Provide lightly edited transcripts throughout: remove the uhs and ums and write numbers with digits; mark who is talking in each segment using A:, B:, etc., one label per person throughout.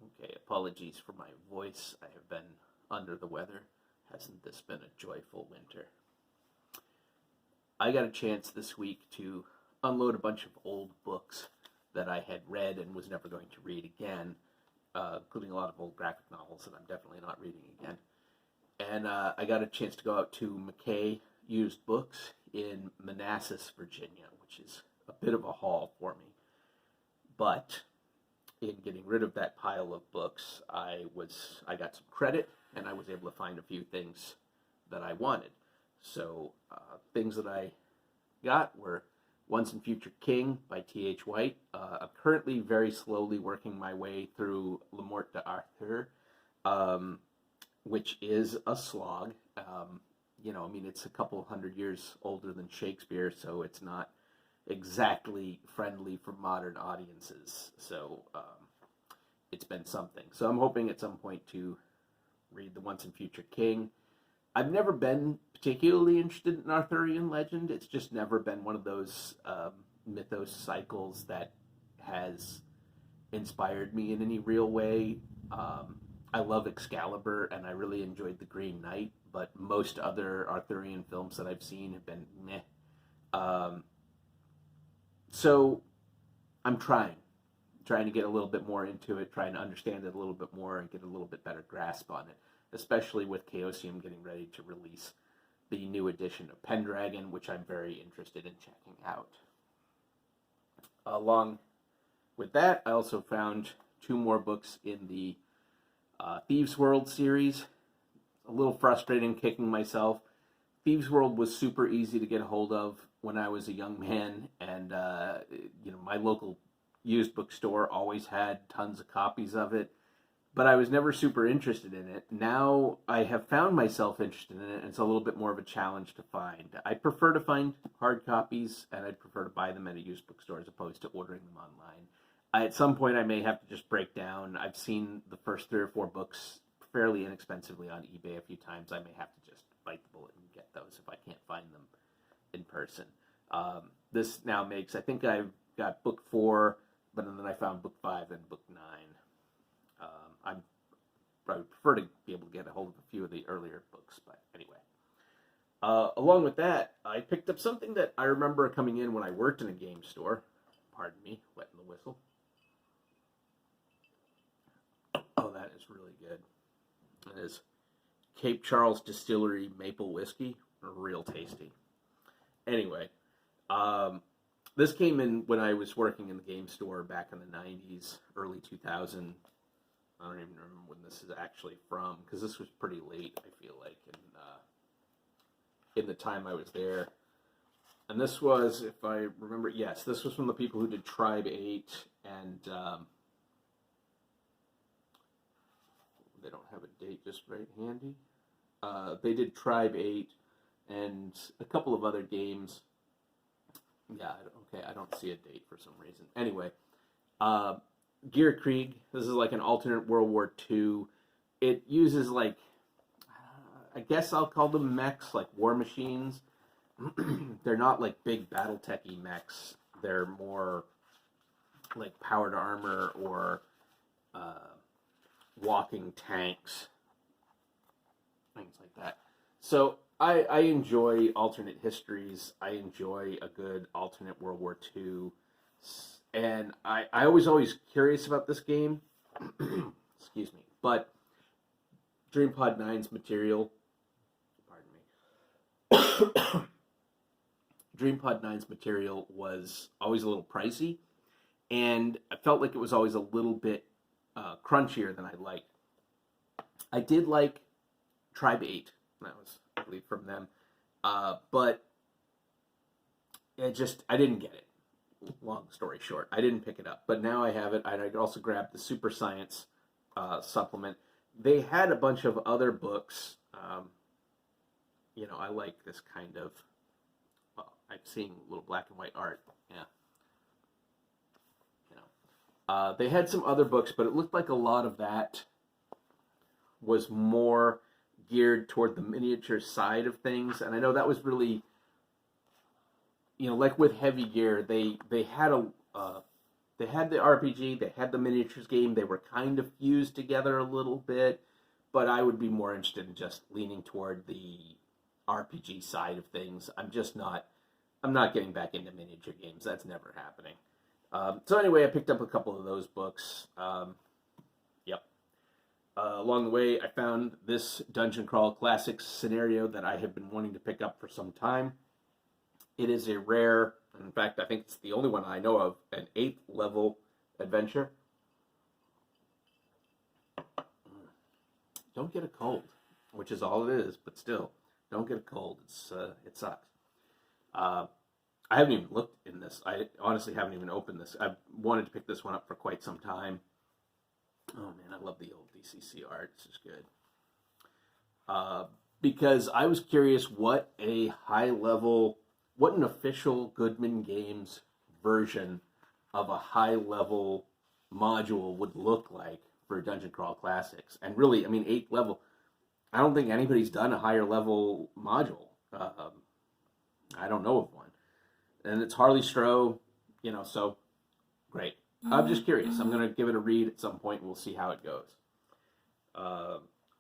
A: Okay, apologies for my voice. I have been under the weather. Hasn't this been a joyful winter? I got a chance this week to unload a bunch of old books that I had read and was never going to read again, including a lot of old graphic novels that I'm definitely not reading again. And I got a chance to go out to McKay Books in Manassas, Virginia, which is a bit of a haul for me. But in getting rid of that pile of books, I got some credit, and I was able to find a few things that I wanted. So things that I got were Once and Future King by T.H. White. I'm currently very slowly working my way through Le Morte d'Arthur, which is a slog. It's a couple hundred years older than Shakespeare, so it's not exactly friendly for modern audiences. So it's been something. So I'm hoping at some point to read the Once and Future King. I've never been particularly interested in Arthurian legend. It's just never been one of those mythos cycles that has inspired me in any real way. I love Excalibur, and I really enjoyed The Green Knight, but most other Arthurian films that I've seen have been meh. So I'm trying to get a little bit more into it, trying to understand it a little bit more and get a little bit better grasp on it, especially with Chaosium getting ready to release the new edition of Pendragon, which I'm very interested in checking out. Along with that, I also found 2 more books in the Thieves' World series. A little frustrating, kicking myself. Thieves' World was super easy to get a hold of when I was a young man, and my local used bookstore always had tons of copies of it, but I was never super interested in it. Now I have found myself interested in it, and it's a little bit more of a challenge to find. I prefer to find hard copies, and I'd prefer to buy them at a used bookstore as opposed to ordering them online. At some point, I may have to just break down. I've seen the first 3 or 4 books fairly inexpensively on eBay a few times. I may have to just bite the bullet and get those if I can't find them in person. This now makes, I think I've got book 4, but then I found book 5 and book 9. I would prefer to be able to get a hold of a few of the earlier books, but anyway. Along with that, I picked up something that I remember coming in when I worked in a game store. Pardon me, wetting the whistle. Oh, that is really good. That is Cape Charles Distillery Maple Whiskey. Real tasty. Anyway, this came in when I was working in the game store back in the 90s, early 2000. I don't even remember when this is actually from, because this was pretty late, I feel like, in the time I was there. And this was, if I remember, yes, this was from the people who did Tribe 8, and they don't have a date just right handy. They did Tribe 8 and a couple of other games. Yeah, okay, I don't see a date for some reason. Anyway, Gear Krieg, this is like an alternate World War II. It uses I guess I'll call them mechs, like war machines. They're not like big Battletech-y mechs. They're more like powered armor or walking tanks, things like that. So I enjoy alternate histories. I enjoy a good alternate World War II. And I was always curious about this game. Excuse me. But DreamPod 9's material, pardon me, DreamPod 9's material was always a little pricey, and I felt like it was always a little bit crunchier than I liked. I did like Tribe 8. That was, I believe, from them. But I didn't get it. Long story short, I didn't pick it up. But now I have it. I also grabbed the Super Science supplement. They had a bunch of other books. I like this kind of, I'm seeing a little black and white art. Yeah. They had some other books, but it looked like a lot of that was more geared toward the miniature side of things. And I know that was really, like with Heavy Gear, they had they had the RPG, they had the miniatures game, they were kind of fused together a little bit, but I would be more interested in just leaning toward the RPG side of things. I'm not getting back into miniature games. That's never happening. So anyway, I picked up a couple of those books. Yep. Along the way, I found this Dungeon Crawl Classics scenario that I have been wanting to pick up for some time. It is a rare, in fact, I think it's the only one I know of, an 8th level adventure. Don't get a cold, which is all it is, but still, don't get a cold. It sucks. I haven't even looked in this. I honestly haven't even opened this. I've wanted to pick this one up for quite some time. Oh man, I love the old DCC art. This is good. Because I was curious what an official Goodman Games version of a high-level module would look like for Dungeon Crawl Classics. And really, I mean, 8th level, I don't think anybody's done a higher level module. I don't know of one. And it's Harley Stroh, so great. I'm just curious. I'm going to give it a read at some point, and we'll see how it goes.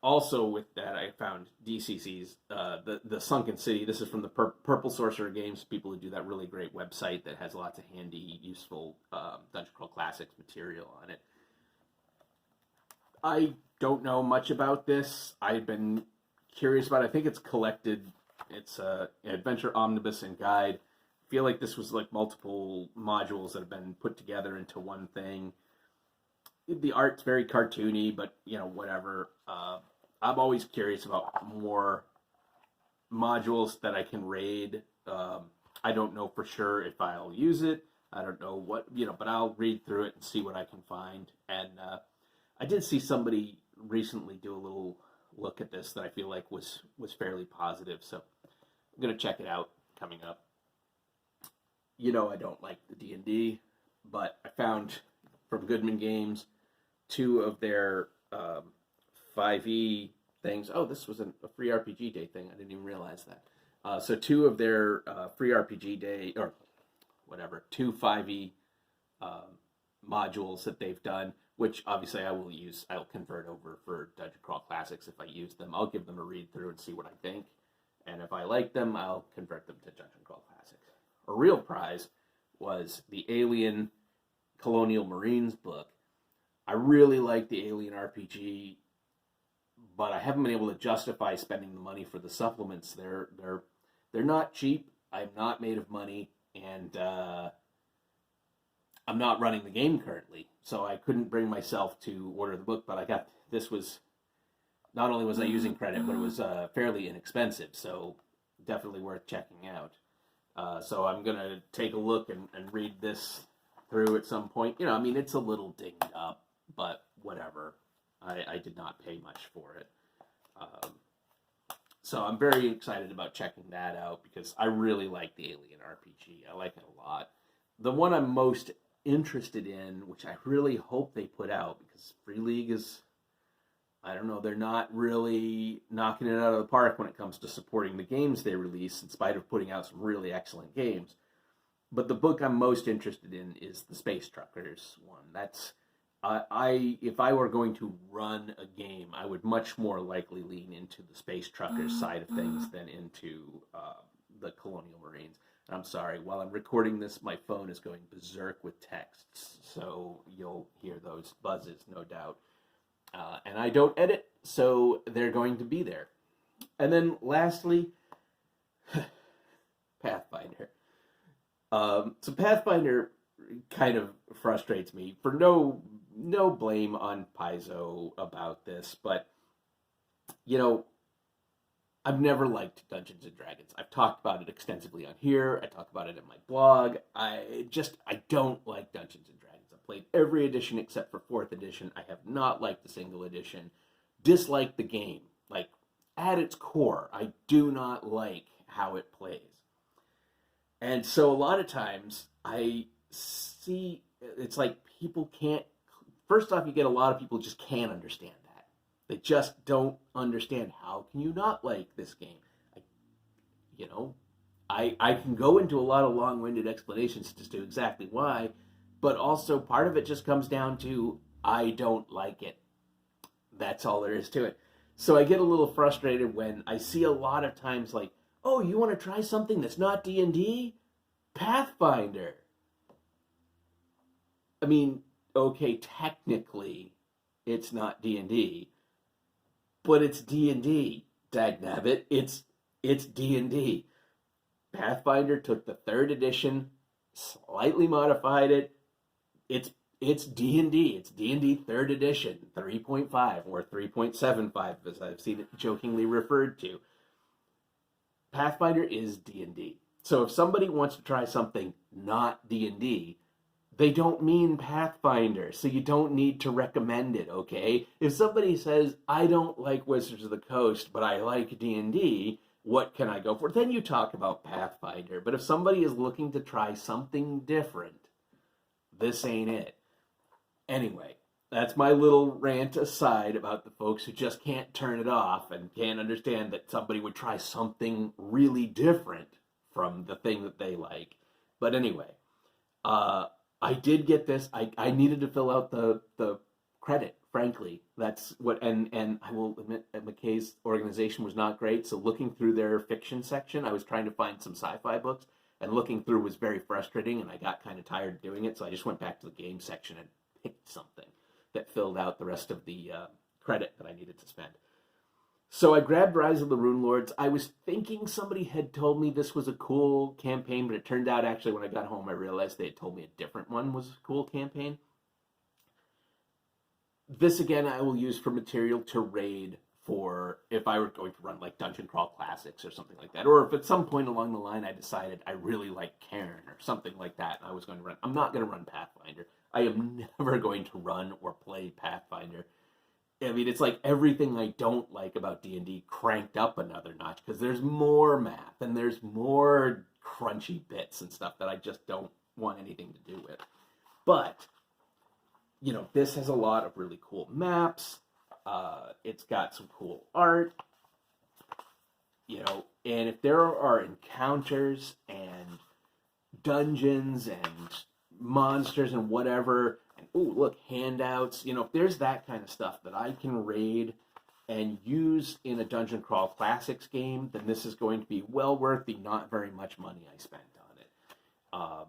A: Also with that, I found DCC's, the Sunken City. This is from the Purple Sorcerer Games, people who do that really great website that has lots of handy, useful Dungeon Crawl Classics material on it. I don't know much about this. I've been curious about it. I think it's collected. It's an adventure omnibus and guide. I feel like this was like multiple modules that have been put together into one thing. The art's very cartoony, but, whatever. I'm always curious about more modules that I can raid. I don't know for sure if I'll use it. I don't know what, but I'll read through it and see what I can find. And I did see somebody recently do a little look at this that I feel like was fairly positive. So I'm going to check it out coming up. I don't like the D&D, but I found from Goodman Games 2 of their 5e things. Oh, this was a free RPG day thing. I didn't even realize that. So 2 of their free RPG day, or whatever, 2 5e modules that they've done, which obviously I will use. I'll convert over for Dungeon Crawl Classics if I use them. I'll give them a read through and see what I think. And if I like them, I'll convert them to Dungeon Crawl Classics. A real prize was the Alien Colonial Marines book. I really like the Alien RPG, but I haven't been able to justify spending the money for the supplements. They're not cheap. I'm not made of money, and I'm not running the game currently, so I couldn't bring myself to order the book. But this was, not only was I using credit, but it was fairly inexpensive, so definitely worth checking out. So I'm going to take a look and read this through at some point. It's a little dinged up, but whatever. I did not pay much for it. So I'm very excited about checking that out because I really like the Alien RPG. I like it a lot. The one I'm most interested in, which I really hope they put out, because Free League is, I don't know, they're not really knocking it out of the park when it comes to supporting the games they release, in spite of putting out some really excellent games. But the book I'm most interested in is the Space Truckers one. That's if I were going to run a game, I would much more likely lean into the Space Truckers side of things than into the Colonial Marines. And I'm sorry, while I'm recording this, my phone is going berserk with texts, so you'll hear those buzzes, no doubt. And I don't edit, so they're going to be there. And then lastly, Pathfinder. So Pathfinder kind of frustrates me for no blame on Paizo about this, but I've never liked Dungeons and Dragons. I've talked about it extensively on here. I talk about it in my blog. I don't like Dungeons and Dragons. I've played every edition except for 4th edition. I have not liked the single edition. Disliked the game. Like, at its core, I do not like how it plays. And so a lot of times I see it's like people can't, first off, you get a lot of people just can't understand that. They just don't understand. How can you not like this game? I can go into a lot of long-winded explanations as to exactly why, but also part of it just comes down to I don't like it. That's all there is to it. So I get a little frustrated when I see a lot of times like, oh, you want to try something that's not D&D? Pathfinder. I mean, okay, technically it's not D&D, but it's D&D. Dagnabbit, it's D&D. Pathfinder took the third edition, slightly modified it. It's D&D. It's D&D third edition, 3.5 or 3.75 as I've seen it jokingly referred to. Pathfinder is D&D. So if somebody wants to try something not D&D, they don't mean Pathfinder, so you don't need to recommend it, okay? If somebody says, I don't like Wizards of the Coast, but I like D&D, what can I go for? Then you talk about Pathfinder. But if somebody is looking to try something different, this ain't it. Anyway, that's my little rant aside about the folks who just can't turn it off and can't understand that somebody would try something really different from the thing that they like. But anyway, I did get this. I needed to fill out the credit, frankly. That's what, and I will admit that McKay's organization was not great. So looking through their fiction section, I was trying to find some sci-fi books, and looking through was very frustrating, and I got kind of tired of doing it. So I just went back to the game section and picked something that filled out the rest of the credit that I needed to spend. So I grabbed Rise of the Rune Lords. I was thinking somebody had told me this was a cool campaign, but it turned out actually when I got home I realized they had told me a different one was a cool campaign. This again I will use for material to raid for if I were going to run like Dungeon Crawl Classics or something like that. Or if at some point along the line I decided I really like Cairn or something like that and I was going to run. I'm not going to run Pathfinder. I am never going to run or play Pathfinder. I mean, it's like everything I don't like about D&D cranked up another notch because there's more math and there's more crunchy bits and stuff that I just don't want anything to do with. But, you know, this has a lot of really cool maps. It's got some cool art, you know, and if there are encounters and dungeons and monsters and whatever, and ooh, look, handouts, you know, if there's that kind of stuff that I can raid and use in a Dungeon Crawl Classics game, then this is going to be well worth the not very much money I spent on it.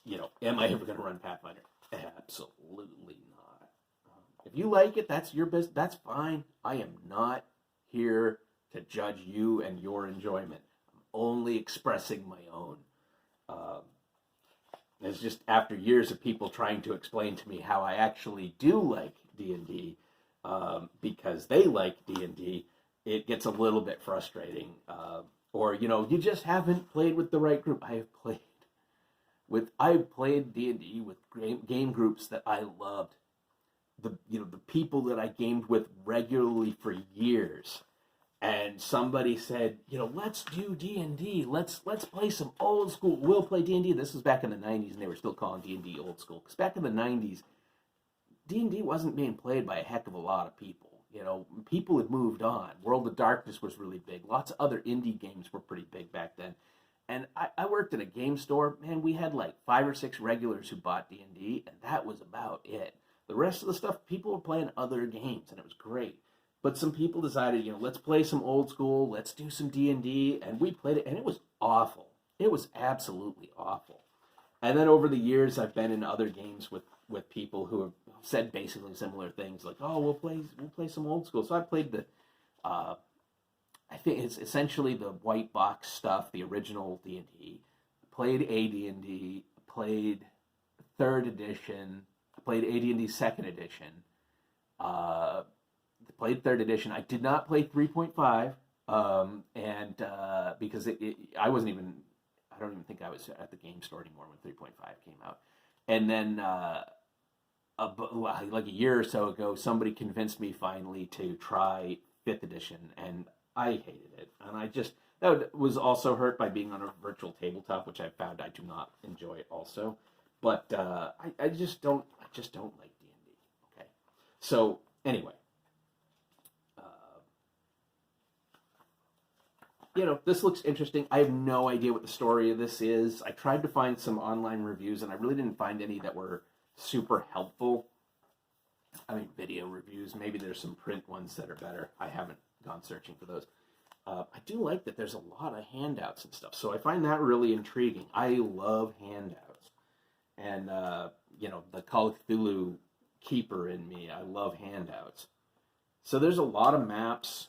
A: You know, am I ever going to run Pathfinder? Absolutely not. If you like it, that's your business. That's fine. I am not here to judge you and your enjoyment. I'm only expressing my own. It's just after years of people trying to explain to me how I actually do like D&D, because they like D&D, it gets a little bit frustrating. Or, you know, you just haven't played with the right group. I've played D&D with game groups that I loved. The people that I gamed with regularly for years. And somebody said, you know, let's do D&D. Let's play some old school. We'll play D&D. This was back in the 90s, and they were still calling D&D old school. Because back in the 90s, D&D wasn't being played by a heck of a lot of people. You know, people had moved on. World of Darkness was really big. Lots of other indie games were pretty big back then. And I worked at a game store. Man, we had like 5 or 6 regulars who bought D&D, and that was about it. The rest of the stuff, people were playing other games, and it was great. But some people decided, you know, let's play some old school, let's do some D&D, and we played it, and it was awful. It was absolutely awful. And then over the years, I've been in other games with people who have said basically similar things, like, oh, we'll play some old school. So I played the, I think it's essentially the white box stuff, the original D&D. Played AD&D, played 3rd edition, played AD&D 2nd edition, played 3rd edition. I did not play 3.5, because I wasn't even, I don't even think I was at the game store anymore when 3.5 came out. And then, like a year or so ago, somebody convinced me finally to try 5th edition, and I hated it. And that was also hurt by being on a virtual tabletop, which I found I do not enjoy also. But I just don't like D&D. Okay, so anyway. this looks interesting. I have no idea what the story of this is. I tried to find some online reviews, and I really didn't find any that were super helpful. I mean, video reviews. Maybe there's some print ones that are better. I haven't gone searching for those. I do like that there's a lot of handouts and stuff, so I find that really intriguing. I love handouts. And, the Call of Cthulhu keeper in me, I love handouts. So there's a lot of maps.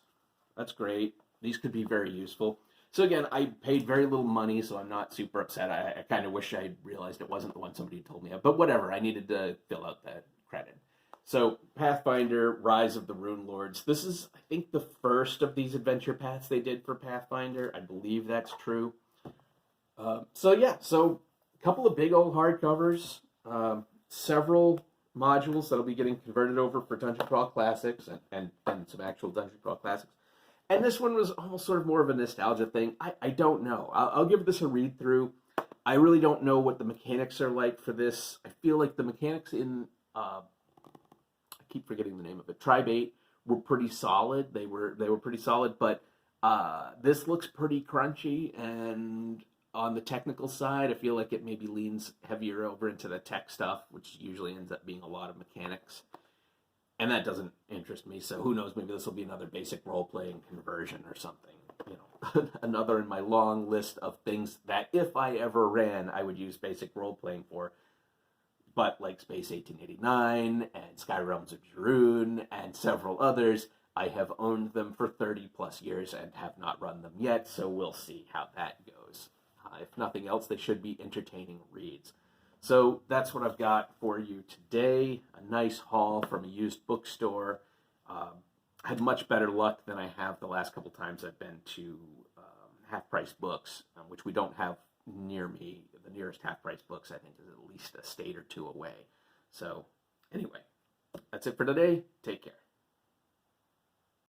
A: That's great. These could be very useful. So again, I paid very little money, so I'm not super upset. I kind of wish I realized it wasn't the one somebody told me of. But whatever, I needed to fill out that credit. So Pathfinder, Rise of the Rune Lords. This is, I think, the first of these adventure paths they did for Pathfinder. I believe that's true. So a couple of big old hardcovers, several modules that'll be getting converted over for Dungeon Crawl Classics and some actual Dungeon Crawl Classics. And this one was almost sort of more of a nostalgia thing. I don't know. I'll give this a read through. I really don't know what the mechanics are like for this. I feel like the mechanics in I keep forgetting the name of it. Tribe 8 were pretty solid. They were pretty solid, but this looks pretty crunchy, and on the technical side, I feel like it maybe leans heavier over into the tech stuff, which usually ends up being a lot of mechanics. And that doesn't interest me, so who knows, maybe this will be another basic role-playing conversion or something. Another in my long list of things that if I ever ran, I would use basic role-playing for. But like Space 1889 and Sky Realms of Jarun and several others, I have owned them for 30 plus years and have not run them yet, so we'll see how that goes. If nothing else, they should be entertaining reads. So that's what I've got for you today. A nice haul from a used bookstore. I had much better luck than I have the last couple times I've been to half-price books, which we don't have near me. The nearest half-price books, I think, is at least a state or two away. So anyway, that's it for today. Take care.